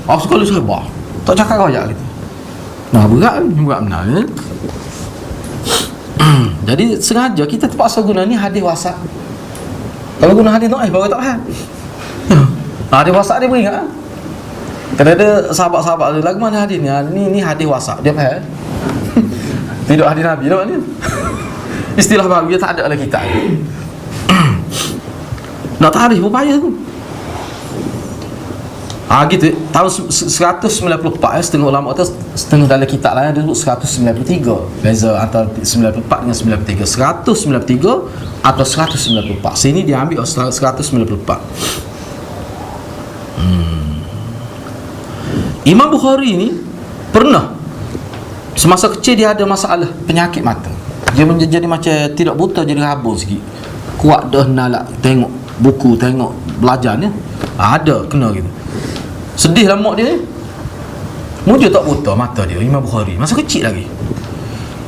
Aku sekolah sabar. Tak cakap kau ajak gitu. Nah, berat benar ya. Jadi sengaja kita terpaksa guna ni hadis WhatsApp. Kalau guna hadis dhaif baru tak faham. Hadis WhatsApp dia beringat. Ada sahabat-sahabat dia lagu mana hadis ni hadis WhatsApp dia faham. Tidak hadis Nabi dah ni. Istilah baru dia tak ada dalam kitab. Nak tarikh upaya tu. Gitu. Tahun 194 setengah ulama tu, setengah dalam kitab lain dia sebut 193. Beza antara 94 dengan 93. 193 atau 194. Sini dia ambil 194. Imam Bukhari ni pernah semasa kecil dia ada masalah penyakit mata. Dia menjadi macam tidak buta, jadi rabun sikit. Kuat dah nak tengok buku, tengok belajar ni. Ada kena gitu. Sedih lah mak dia. Mujur tak buta mata dia, Imam Bukhari masa kecil lagi.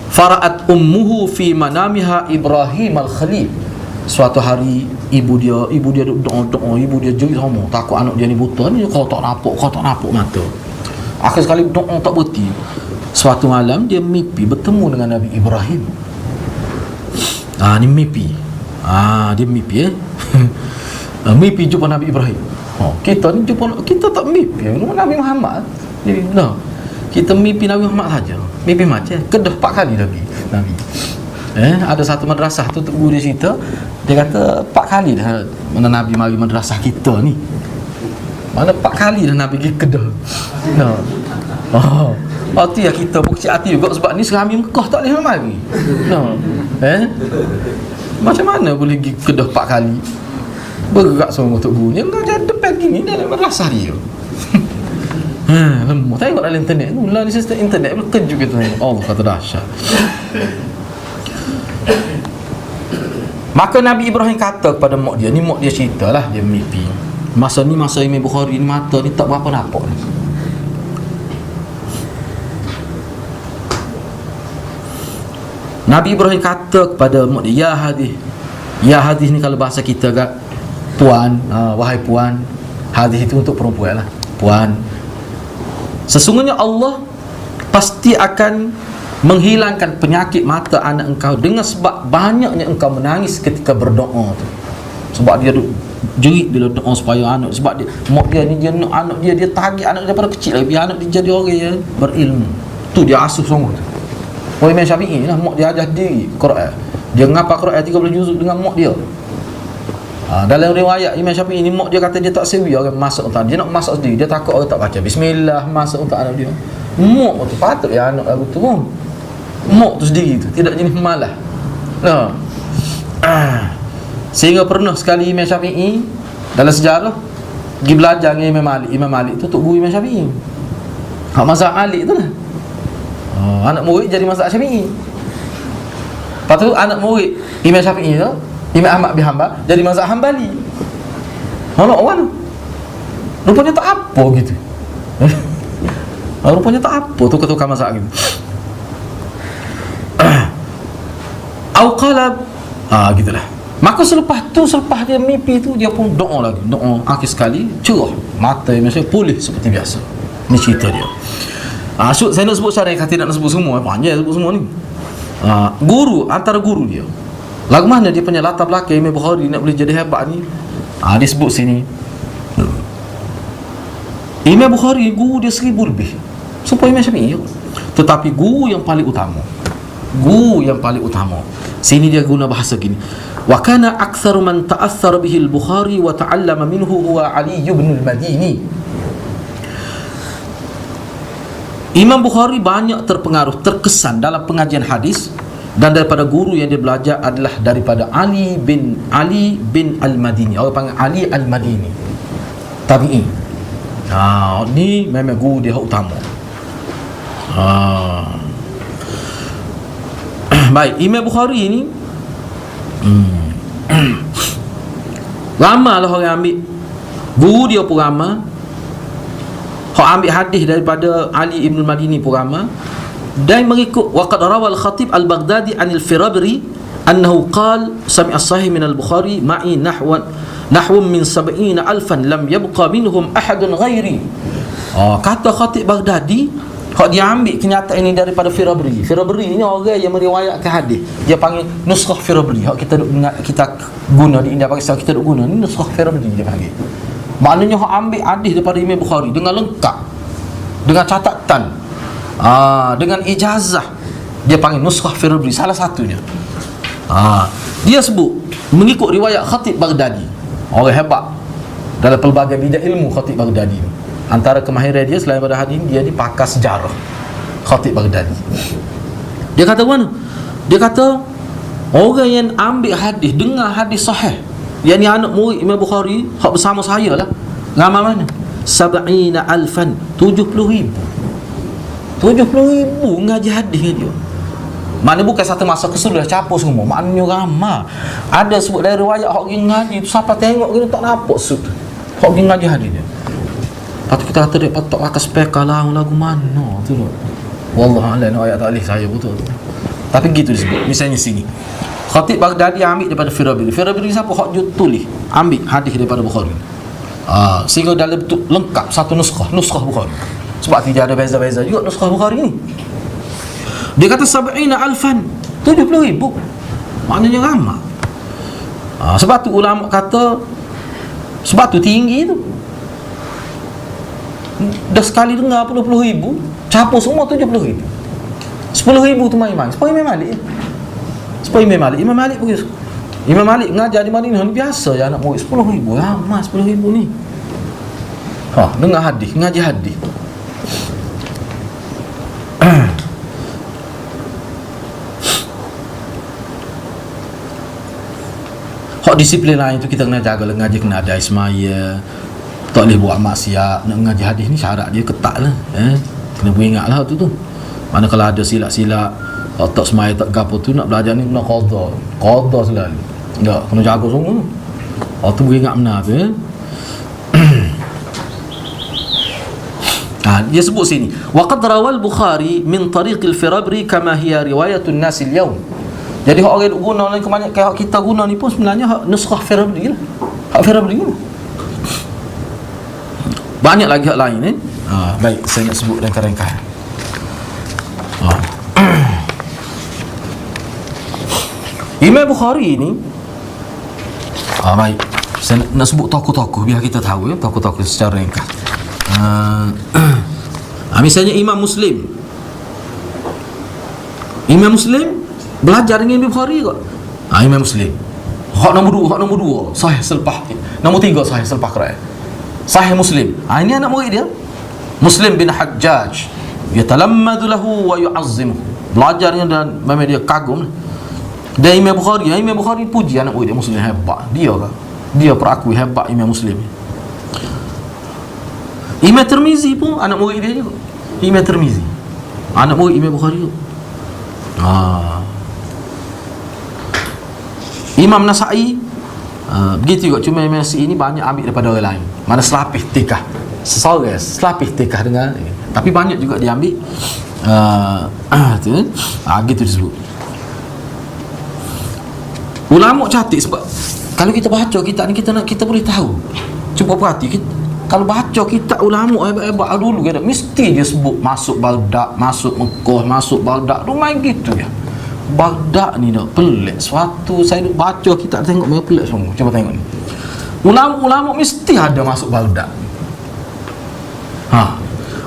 Fara'at ummuhu fi manamiha Ibrahim al-Khalil. Suatu hari ibu dia doa, ibu dia jerit sama, takut anak dia ni buta ni, kau tak nampak mata. Akhir sekali doa tak berhenti. Suatu malam dia mimpi bertemu dengan Nabi Ibrahim. Ni mimpi. Dia mimpi mimpi jumpa Nabi Ibrahim. Kita ni jumpa, kita tak mimpi Nabi Muhammad. Jadi kita mimpi Nabi Muhammad saja. Mimpi macam kedah 4 kali Nabi. Ada satu madrasah tu guru dia cerita, dia kata 4 kali dah mana Nabi mari madrasah kita ni. Mana 4 kali dah Nabi pergi kedah. Hati ya kita pun kecil hati juga sebab ni serami Mekah tak boleh mari. Macam mana boleh pergi kedah 4 kali? Bergerak semua untuk guru. Yang ada depan gini dalam madrasah dia. Tengok dalam internet tu, lah ni sistem internet berkejut kita. Allah kata dahsyat. Maka Nabi Ibrahim kata kepada mak dia, ni mak dia ceritalah dia mimpi. Masa Imam Bukhari ni mata ni tak berapa nampak ni. Nabi Ibrahim kata kepada mak dia, ya hadis ni kalau bahasa kita kan, puan, wahai puan. Hadis itu untuk perempuan lah. Puan, sesungguhnya Allah pasti akan menghilangkan penyakit mata anak engkau dengan sebab banyaknya engkau menangis ketika berdoa tu. Sebab dia jerit bila doa supaya anak, sebab dia mak dia ni dia nak anak dia target anak dia daripada kecil lagi biar anak dia jadi orang yang berilmu. Tu dia asuh sungguh tu. Imam Syafi'i lah, mak dia ajar diri Quran. Dia ngapa Quran 30 juzuk dengan mak dia. Dalam riwayat Imam Syafi'i ni mak dia kata dia tak sewi orang masuk otak. Dia nak masuk sendiri, dia takut orang tak baca bismillah masuk otak anak dia. Mak tu patut ya anak lagu tu pun. Mak tu sendiri tu tidak jenis malah. Sehingga pernah sekali Imam Syafi'i dalam sejarah pergi belajar dengan Imam Malik. Imam Malik tu tok guru Imam Syafi'i. Mazhab Malik tu lah. Anak murid jadi mazhab Syafi'i. Lepas tu anak murid Imam Syafi'i tu, Imam Ahmad bin Hanbal, jadi mazhab Hanbali. Mana orang rupanya tak apa gitu. Rupanya tak apa tukar-tukar mazhab gitu. Auqalab gitulah. Maka selepas dia mimpi tu, dia pun doa lagi. Doa akhir sekali cerah, mata Imam Syafi'i pulih seperti biasa. Ni cerita dia. Saya nak sebut syarah, kata nak sebut semua, panjang sebut semua ni. Guru, antara guru dia, lagu mana dia punya latar belakang Imam Bukhari nak boleh jadi hebat ni. Dia sebut sini, Imam Bukhari guru dia 1000 lebih supaya Imam Syafi'i. Tetapi guru yang paling utama, sini dia guna bahasa gini, wa kana aktsaru man ta'athara bihi al-Bukhari wa ta'allama minhu huwa Ali ibn al-Madini. Imam Bukhari banyak terpengaruh, terkesan dalam pengajian hadis, dan daripada guru yang dia belajar adalah daripada Ali bin Al-Madini. Orang panggil Ali Al-Madini, tabi'i. Ni memang guru dia utama. Baik, Imam Bukhari ni ramai lah orang ambil guru dia pun ramai. Hak ambil hadis daripada Ali ibn al-Madini pun ramai. Dan mengikut waqad rawal Khatib al-Baghdadi anil Firabri annahu qala sami'a sahih min al-Bukhari ma'i nahwan nahwum min 70 alfan lam yabqa minhum ahadun ghairi. Kata Khatib Baghdadi, hak dia ambil kenyataan ini daripada Firabri. Firabri ni orang yang meriwayatkan hadis. Dia panggil nuskhah Firabri. Hak kita guna di India Pakistan, kita guna ni nuskhah Firabri dia panggil. Maknanya hak ambil hadis daripada Imam Bukhari dengan lengkap, dengan catatan, dengan ijazah. Dia panggil nuskhah Firabri, salah satunya. Dia sebut mengikut riwayat Khatib Baghdadi, orang hebat dalam pelbagai bidang ilmu. Khatib Baghdadi ni, antara kemahiran dia selain pada hadis, dia ni pakar sejarah. Khatib Baghdadi, dia kata mana? Dia kata orang yang ambil hadis, dengar hadis sahih, yang ni anak murid Imam Bukhari, hak bersama saya lah, ngamal mana? 70 alfan, 70,000 ngaji hadis dengan dia. Mana bukan satu masa kesudah capur semua, maknanya ramai. Ada sebut dari riwayat hak pergi ngaji tu, siapa tengok kita tak nampak sud hak pergi ngaji hadis dia. Lepas tu kita kata dia patut pakai spekar lah, lagu mana tu. Wallahualam, ayat tak boleh saya betul. Tapi gitu disebut. Misalnya sini, Khatib Baghdadi ambil daripada Firabri. Firabri siapa? Hak tulis, ambil hadis daripada Bukhari. Sehingga dalam bentuk lengkap satu nuskhah Bukhari. Sebab tidak ada beza-beza juga nuskhah Bukhari ni. Dia kata 70 alfan, 70,000. Maknanya ramai. Sebab tu ulama kata, sebab tu tinggi tu. Dah sekali dengar 10,000, capur semua 70,000. 10,000 tu main-main. Supaya Imam Malik. Imam Malik pergi. Imam Malik mengajar di Madinah ni biasa je anak murid 10,000. Ramai 10,000 ni. Dengar hadis, ngaji hadis. Hak disiplin lain tu kita kena jaga lah. Ngaji kena ada ismaya, tak boleh buat maksiat. Nak ngaji hadis ni syarat dia ketat lah. Kena beringat lah tu. Mana kalau ada silap-silap, tak semaya tak gapo tu, nak belajar ni kena qadha selalu. Tak, kena jaga semua. Tu beringat benar tu. Dia sebut sini, wa qad rawal Bukhari min tariq al-Firabri kama hiya riwayatun nas al-yawm. Jadi hak orang guna ni kebanyakan hak kita guna ni pun sebenarnya hak nuskhah Firabri lah. Hak Firabri lah. Banyak lagi hak lain ni. Baik, saya nak sebut ringkas-ringkas. Imam Bukhari ni, baik, saya nak sebut tokoh-tokoh biar kita tahu ya, tokoh-tokoh secara ringkas. Misalnya Imam Muslim belajar dengan Imam Bukhari kot. Imam Muslim hak nombor 2 sahih selepas, nombor 3 sahih selepas Quran. Sahih Muslim, ini anak murid dia Muslim bin Hajjaj, yatalammadu lahu wa yu'azzimuhu, belajarnya dan memang dia kagum. Dan Imam Bukhari puji anak murid dia Muslim hebat. Dia perakui hebat Imam Muslim. Imam Tirmizi pun anak murid dia juga. Imam Tirmizi anak murid Imam Bukhari juga. Imam Nasa'i begitu juga. Cuma Imam Nasa'i ini banyak ambil daripada orang lain. Mana selapis tikah dengan, tapi banyak juga dia ambil gitu disebut. Ulama cantik sebab kalau kita baca kitab ni, kita boleh tahu. Cuba perhati, kalau baca kitab ulama hebat-hebat dulu, mesti dia sebut masuk Baghdad, masuk Mekah, masuk Baghdad. Rumai gitu ya. Baghdad ni dah pelik. Suatu saya duk baca kitab, tengok memang pelik semua. Cuba tengok ni. Ulama mesti ada masuk Baghdad.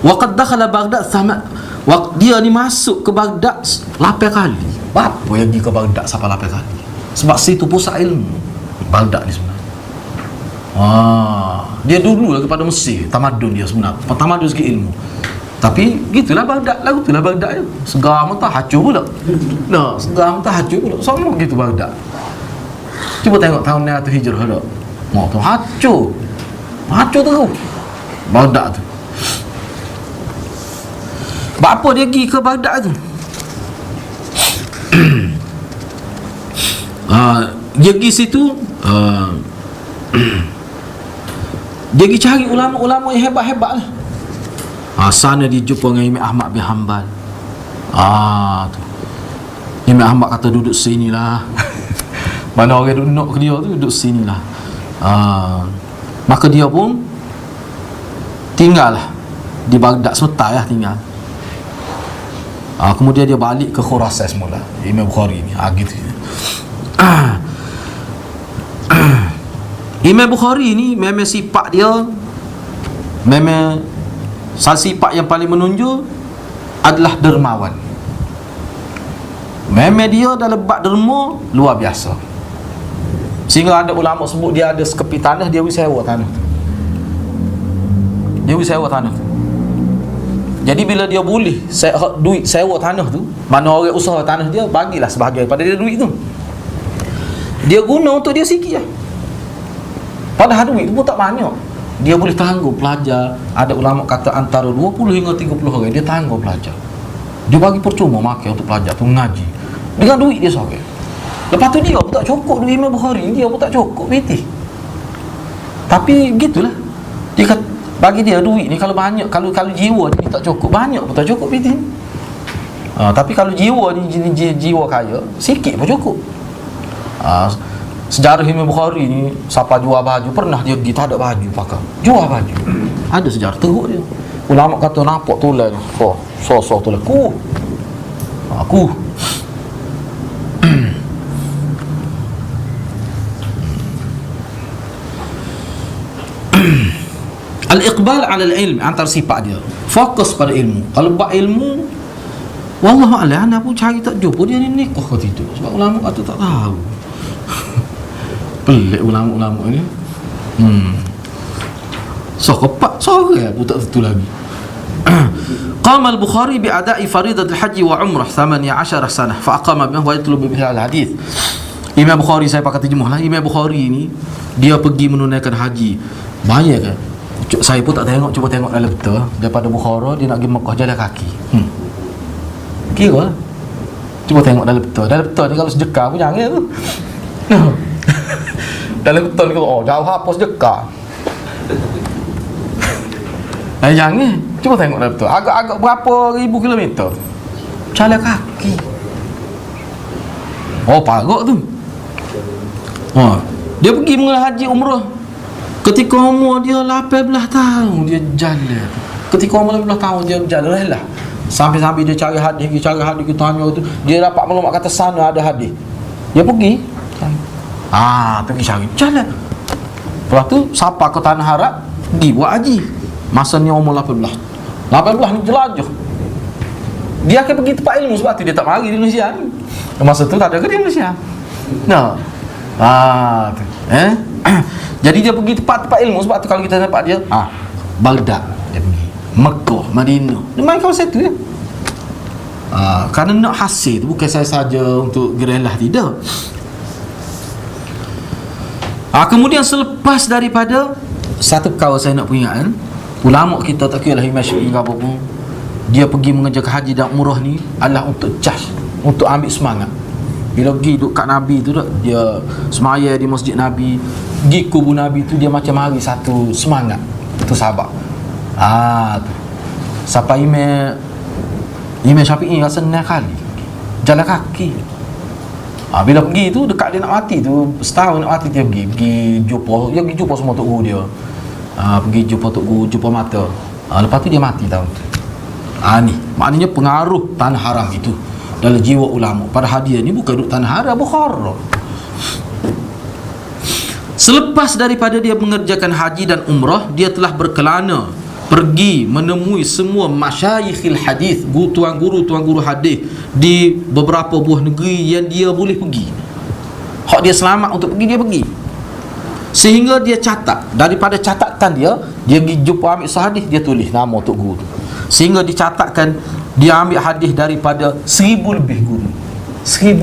Waqad dakhala Baghdad dia ni masuk ke Baghdad 8 kali. Apa yang pergi ke Baghdad sampai 8 kali? Sebab situ pusat ilmu Baghdad ni sebenarnya. Dia dulu lagi pada Mesir, tamadun dia sebenarnya, tamadun segi ilmu. Tapi gitulah Baghdad, lagu itulah Baghdad je. Segar mentah hancur pula. Segar mentah hancur pula. Sama gitu Baghdad. Cuba tengok tahun 900 Hijrah dah. Mau tu hancur terus Baghdad tu. Apa dia pergi ke Baghdad tu? Dia pergi situ, dia pergi cari ulama-ulama yang hebat-hebat lah. Sana dia jumpa dengan Imam Ahmad bin Hanbal. Tu Imam Ahmad kata duduk sini lah. Mana orang duduk ke dia tu, duduk sini lah. Maka dia pun tinggallah di Baghdad sementara lah tinggal. Kemudian dia balik ke Khurasan semula, Imam Bukhari ni. Gitu. Imam Bukhari ni memang sifat dia, memang salah sifat yang paling menonjol adalah dermawan. Memang dia dalam bab derma luar biasa. Sehingga ada ulama sebut dia ada sekepit tanah, dia sewa tanah tu. Dia sewa tanah tu. Jadi bila dia boleh duit sewa tanah tu, mana orang usaha tanah dia, bagilah sebahagian pada dia duit tu. Dia guna untuk dia sikit lah. Padahal duit tu pun tak banyak. Dia boleh tanggung pelajar. Ada ulama kata antara 20 hingga 30 orang dia tanggung pelajar. Dia bagi percuma makan untuk pelajar tu mengaji dengan duit dia seorang. Lepas tu dia pun tak cukup duit Imam Bukhari, dia pun tak cukup PT. Tapi gitulah. Dia kata, bagi dia duit ni kalau banyak, kalau jiwa ni tak cukup, banyak pun tak cukup PT. Tapi kalau jiwa ni jiwa kaya, sikit pun cukup. Sejarah Imam Bukhari ni, siapa jual baju, pernah dia pergi tak ada baju pakai, jual baju. Ada sejarah teruk dia. Ulama kata nampak tulang, sosok tulang aku. Al-iqbal ala al-ilm, antara sifat dia fokus pada ilmu. Kalau bab ilmu, wallahu a'lam, anda pun cari tak jumpa dia ni nikah ke tidak. Sebab ulama kata tak tahu. Pelik ulama-ulama ni. So kepak sore pun tak tentu lagi. Qama al-Bukhari bi'ada'i faridat al-haji wa umrah 18 sanah fa aqama bihi wa yatlubu bihi al-hadith. Imam Bukhari, saya pakai terjemah lah. Imam Bukhari ni dia pergi menunaikan haji. Banyak kan? Saya pun tak tengok, cuba tengok dalam peta. Daripada Bukhara dia nak pergi Mekah jalan kaki. Kira lah. Cuba tengok dalam peta. Dalam peta ni kalau sejekar pun jangan tu. Dalam peta ni kalau jauh apa sejekar. Jangan. Cuba tengok dalam peta. Agak-agak berapa ribu kilometer. Jalan kaki. Paruk tu. Dia pergi mengenai haji umrah. Ketika umur dia 18 tahun dia jalan. Ketika umur 18 tahun dia jalan lah. Sampai-sampai dia cari hadis, kita tanya tu, dia dapat maklumat kata sana ada hadis. Dia pergi. Pergi cari jalan. Lepas tu siapa ke tanah Arab, pergi buat haji. Masa ni umur 18 ni jelajah. Dia akan pergi tempat ilmu, sebab tu dia tak mari di Malaysia ni. Masa tu tak ada ke di Malaysia. Tu. Jadi dia pergi tempat-tempat ilmu. Sebab tu kalau kita dapat dia Baghdad dia pergi, Mekah, Madinah, dia main kawasan tu ya. Kerana nak hasil tu bukan saya saja untuk gerelah, tidak. Kemudian selepas daripada satu perkara saya nak peringatkan, ulama kita tak kira lah Imam Syafi'i ke apa pun, dia pergi mengerjakan haji dan umrah ni adalah untuk charge, untuk ambil semangat. Bila pergi duduk kat Nabi tu, dia semaya di masjid Nabi, pergi kubur Nabi tu, dia macam hari satu semangat. Itu sahabat. Tu. Sampai Imam Syafi'i rasa senang kali jalan kaki. Bila pergi tu, dekat dia nak mati tu, setahun nak mati, dia pergi jumpa semua tok guru dia. Pergi jumpa tok guru, jumpa mata. Lepas tu dia mati tahun tu. Ni maknanya pengaruh tanah haram itu dalam jiwa ulama. Padahal dia ni bukan duduk tanah haram, Bukhara. Selepas daripada dia mengerjakan haji dan umrah, dia telah berkelana pergi menemui semua masyayikhil hadis, tuan-guru hadis di beberapa buah negeri yang dia boleh pergi. Hak dia selamat untuk pergi, dia pergi. Sehingga dia catat, daripada catatan dia pergi jumpa ambil hadis, dia tulis nama untuk guru. Sehingga dicatatkan dia ambil hadis daripada 1000 lebih guru. 1000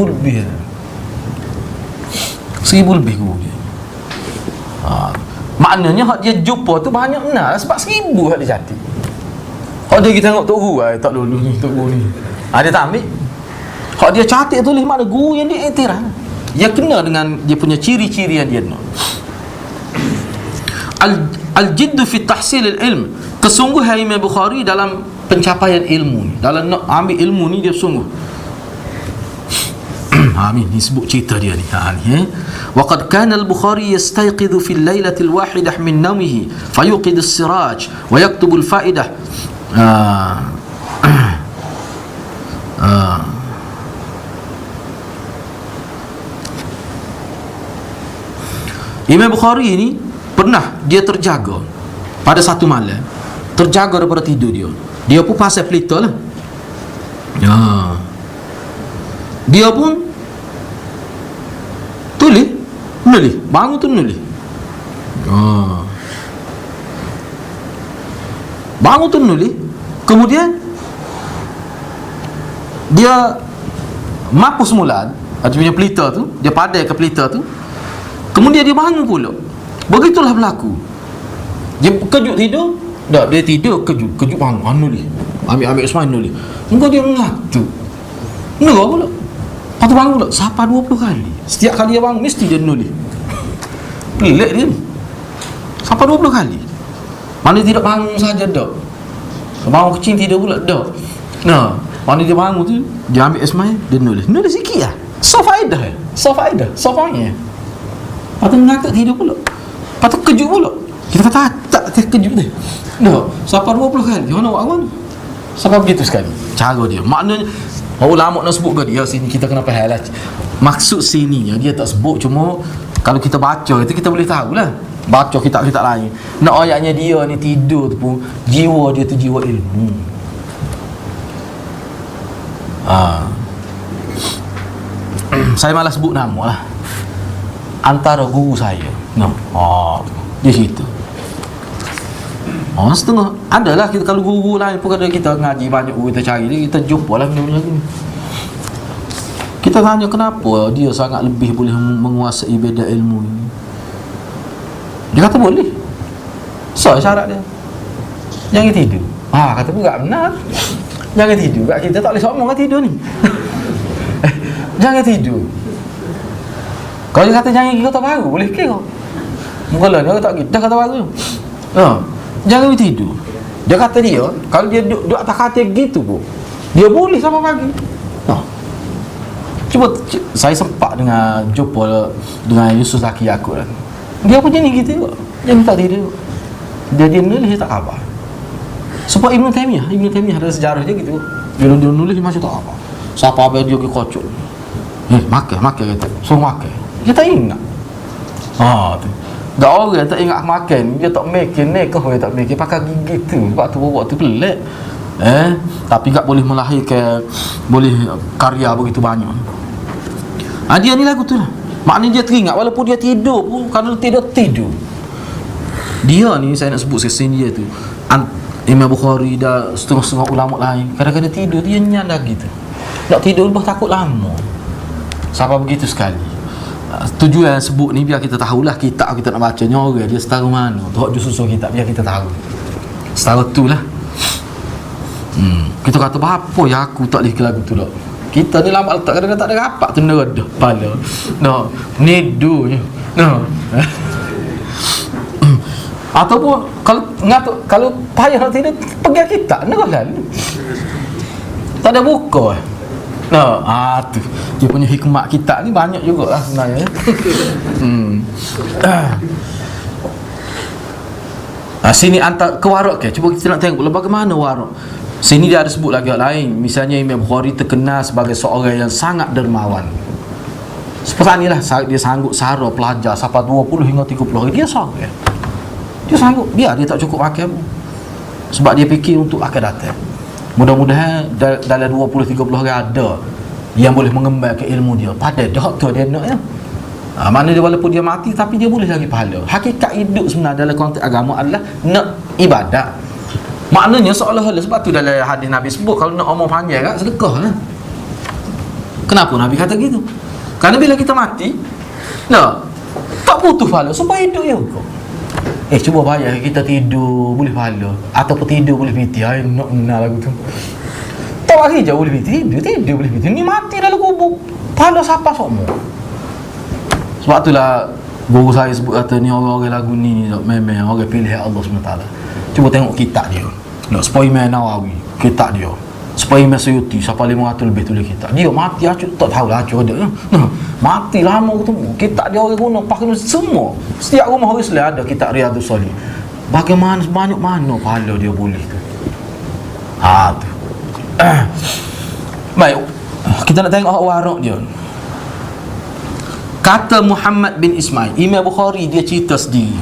lebih guru dia. Maknanya hak dia jumpa tu banyak benar, sebab 1000 hak dia catat. Hak dia kita tengok tok guru, tak dulu ni tok guru ni. Dia tak ambil. Hak dia catat tulis makna guru yang dia iktiraf. Dia kena dengan dia punya ciri-ciri yang dia nak. Al-jiddu fi tahsil al-ilm, kesungguhan Imam Bukhari dalam pencapaian ilmu ni, dalam nak ambil ilmu ni dia sungguh. Amin. Ni sebut cerita dia ni. Ni wa qad kana al-Bukhari yastayqidhu fi al-lailati al-wahidah min nawmihi fayuqid as-siraj wa yaktubu al-fa'idah. Imam Bukhari ni pernah dia terjaga pada satu malam, terjaga daripada tidur dia. Dia pun pasal pelita lah. Dia pun tulis, bangun tu nulis. Bangun tu nulis. Kemudian dia mapu semula, dia punya pelita tu, dia padai ke pelita tu. Kemudian dia bangun pula. Begitulah berlaku. Dia kejut tidur, dia tidur kejut bangun, nulis. Ambil semua nulis. Engkau dia ngatu. Nera pula. Lepas tu bangun pula, sapa 20 kali. Setiap kali dia bangun mesti dia nulis. Pelik dia ni. Sapa 20 kali. Mana tidak bangun saja dak. Bangun kecil tidur pula dak. Mana dia bangun tu, dia ambil esmai, dia nulis. Nulis sikit lah. So faedah. Lepas tu mengangkat tidur pula. Lepas tu kejut pula. Kita kata tak terkejut dia. Sampai 20 kali. Mana buat awak ni? Sampai begitu sekali cara dia. Maknanya ulama nak sebut ke dia sini, kita kena faham lah. Maksud sini dia tak sebut, cuma kalau kita baca itu kita boleh tahu lah. Baca kitab-kitab lain. Nak ayatnya dia ni tidur tu pun jiwa dia tu jiwa ilmu. Saya malas sebut nama lah. Antara guru saya di situ. Setengah adalah kita, kalau guru lain pun kada kita ngaji banyak guru kita cari dia, kita jumpa lah benda-benda ni. Kita tanya kenapa dia sangat lebih boleh menguasai bidang ilmu ini. Dia kata boleh. Syarat dia jangan tidur. Kata pun tak benar. Jangan tidur. Kita tak boleh somong kan tidur ni. Jangan tidur. Kalau dia kata jangan kita baru, boleh ke kau? Mula dia tak kita kata baru. Jangan tidur. Dia kata dia, kalau dia duduk atas katil gitu pun, dia boleh sampai pagi. Cuba saya sempat dengan jumpa dengan Yusuf Zaki Yaakob kan. Dia pun jenis gitu juga. Dia tak tidur. Dia nulis dia tak khabar. Sebab Ibn Taymiyah ada sejarah dia gitu. Dia nulis dia macam tak apa. Siapa apa dia pergi kocok. Makan kata. So makan. Dia tak ingat. Tu. Dah orang tak ingat makan, dia tak makan ni kau dia tak makan pakai gigi tu. Sebab tu bawa tu pelik. Tapi tak boleh melahirkan boleh karya begitu banyak. Dia ni lagu tu lah. Maknanya dia teringat walaupun dia tidur pun, kalau tidur. Dia ni saya nak sebut sini dia tu. Imam Bukhari dah setengah-setengah ulama lain. Kadang-kadang tidur dia nyan lagi tu. Nak tidur lepas takut lama. Sampai begitu sekali. Tujuan sebut ni biar kita tahulah kitab kita nak baca orang dia setara mana. Tok susun kitab biar kita tahu. Setara tu lah. Kita kata apa ya aku tak boleh ke lagu tu dak. Kita ni lama tak kadang-kadang tak ada rapat tu neredah pala. Nedunya. Ataupun kalau payah nak tidur pergi kitab nerah. Tak ada buka. Tu dia punya hikmat kitab ni banyak jugalah sebenarnya. Sini antara ke warak ke, cuba kita nak tengok pula bagaimana warak. Sini dia ada sebut lagi lain. Misalnya Imam Bukhari terkenal sebagai seorang yang sangat dermawan. Seperti inilah dia sanggup sara pelajar sampai 20 hingga 30 hari dia sanggup. Dia sanggup biar dia tak cukup makan. Sebab dia fikir untuk akan datang. Mudah-mudahan dalam 20-30 hari ada yang boleh mengembangkan ilmu dia. Pada doktor dia nak ya. Mana dia walaupun dia mati tapi dia boleh lagi pahala. Hakikat hidup sebenarnya dalam konteks agama adalah nak ibadat. Maknanya seolah-olah sebab tu dalam hadis Nabi sebut kalau nak umur panjang kan sedekah lah. Kenapa Nabi kata gitu? Kerana bila kita mati tak putus pahala supaya hidup ya kau. Cuba bayar kita tidur boleh pahala ataupun tidur boleh piti. Nak kenal lagu tu. Tak lagi jauh boleh piti. Tidur boleh piti. Ni mati dalam kubur. Pahala siapa semua. Sebab itulah guru saya sebut kata ni orang-orang lagu ni memang orang pilih Allah SWT. Cuba tengok kitab dia. Supaya Imam Nawawi kitab dia. supaya Imam Suyuti sampai 500 lebih tulis kitab. Dia mati acuh, tak tahulah acuh ada. Mati lama ketemu. Kitab dia orang guna pakai semua. Setiap rumah orang Islam ada kitab Riyadhus Shalihin. Bagaimana banyak mana pahala dia boleh tu. Tu. Baik. Kita nak tengok warak dia. Kata Muhammad bin Ismail, Imam Bukhari dia cerita sendiri.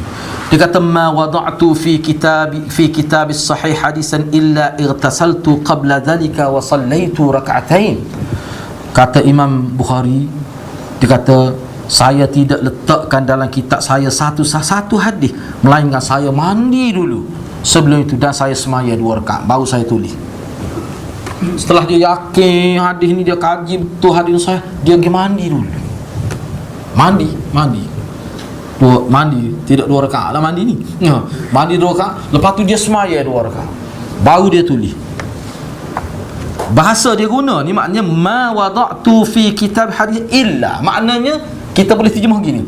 Dia kata ma wada'tu fi kitab sahih hadisan illa irtasaltu qabla dhalika wa sallaitu rak'atain. Kata Imam Bukhari, dia kata saya tidak letakkan dalam kitab saya satu hadis melainkan saya mandi dulu sebelum itu dan saya semaya 2 rakaat baru saya tulis. Setelah dia yakin hadis ni, dia kaji betul hadis saya, dia pergi mandi dulu. Mandi tidak 2 rakaat lah mandi ni. Mandi 2 rakaat, lepas tu dia semaya 2 rakaat baru dia tulis. Bahasa dia guna ni maknanya ma wada'tu fi kitab hadis illa, maknanya kita boleh terjemah gini,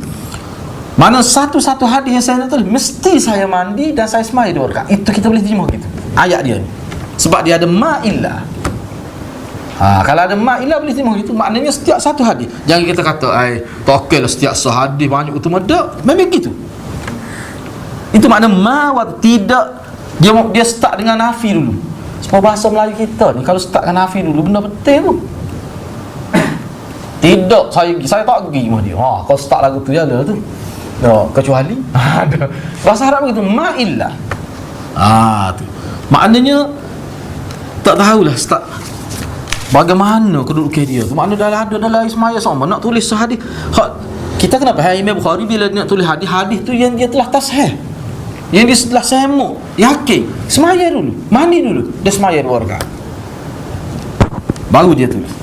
mana satu-satu hadis yang saya nak tulis mesti saya mandi dan saya semaya 2 rakaat. Itu kita boleh terjemah gitu ayat dia ni, sebab dia ada ma illa. Kalau ada ma illa boleh terjemah gitu, maknanya setiap satu hadis. Jangan kita kata tokel setiap sehadis banyak utama dak, memang gitu. Itu makna ma wa tidak, dia start dengan nafi dulu. Sebab bahasa Melayu kita ni kalau start dengan nafi dulu benda betul tu. Tidak, saya tak pergi sama dia. Kalau start lagu tu je ada tu. Kecuali ada. Bahasa Arab begitu, ma illa. Tu. Maknanya tak tahulah start bagaimana kedudukan dia tu. Makna dah ada dalam Ismail sama nak tulis sehadis. Kita kenapa Imam Bukhari bila nak tulis hadis tu yang dia telah tasheh, yang dia telah semuk, yakin, semaya dulu, mandi dulu, dia semaya 2 rakaat baru dia tulis.